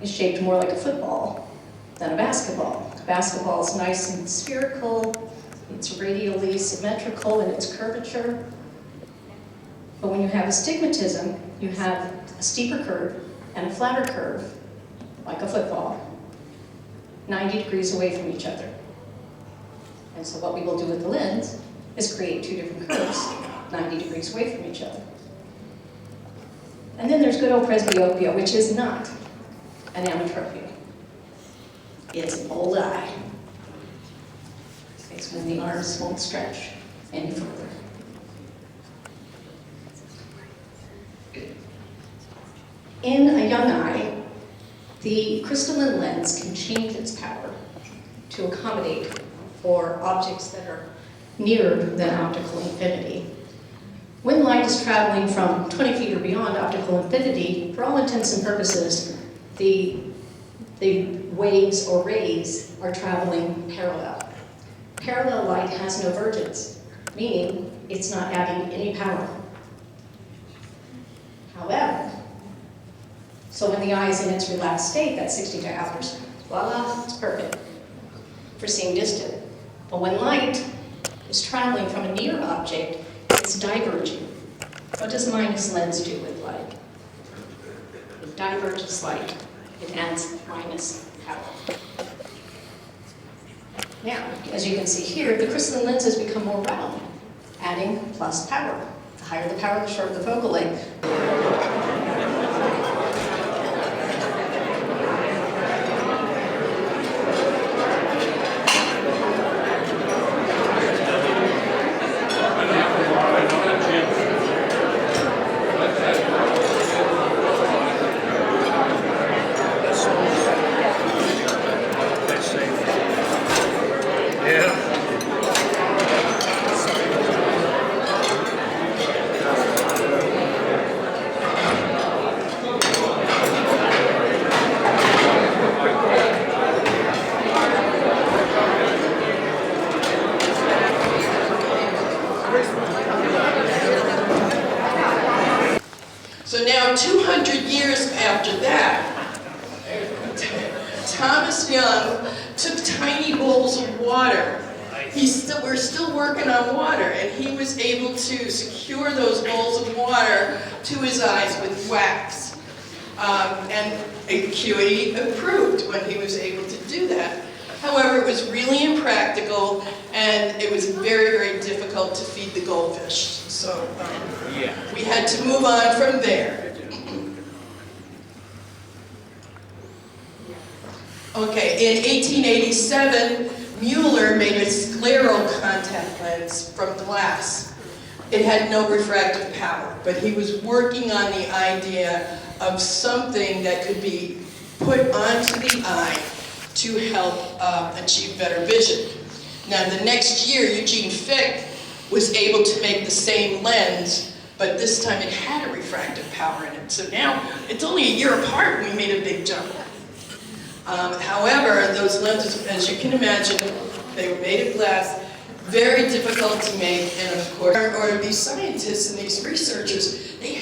is shaped more like a football than a basketball. A basketball is nice and spherical, it's radially symmetrical in its curvature. But when you have astigmatism, you have a steeper curve and a flatter curve, like a football, 90 degrees away from each other. And so what we will do with the lens is create two different curves, 90 degrees away from each other. And then there's good old presbyopia, which is not an ametropia. It's an old eye. It's when the arms won't stretch any further. In a young eye, the crystalline lens can change its power to accommodate for objects that are nearer than optical infinity. When light is traveling from 20 feet or beyond optical infinity, for all intents and purposes, the waves or rays are traveling parallel. Parallel light has no vergence, meaning it's not adding any power. However, so when the eye is in its relaxed state, that's 62 hours, voila, it's perfect for seeing distant. But when light is traveling from a near object, it's diverging. What does minus lens do with light? It diverges light. It adds minus power. Now, as you can see here, the crystalline lenses become more round, adding plus power. The higher the power, the shorter the focal length. So now, 200 years after that, Thomas Young took tiny bowls of water. We're still working on water, and he was able to secure those bowls of water to his eyes with wax. And acuity improved when he was able to do that. However, it was really impractical, and it was very, very difficult to feed the goldfish. So we had to move on from there. Okay, in 1887, Mueller made a scleral contact lens from glass. It had no refractive power, but he was working on the idea of something that could be put onto the eye to help achieve better vision. Now, the next year, Eugene Fick was able to make the same lens, but this time it had a refractive power in it. So now, it's only a year apart, we made a big jump. However, those lenses, as you can imagine, they were made of glass, very difficult to make, and of course, or these scientists and these researchers, they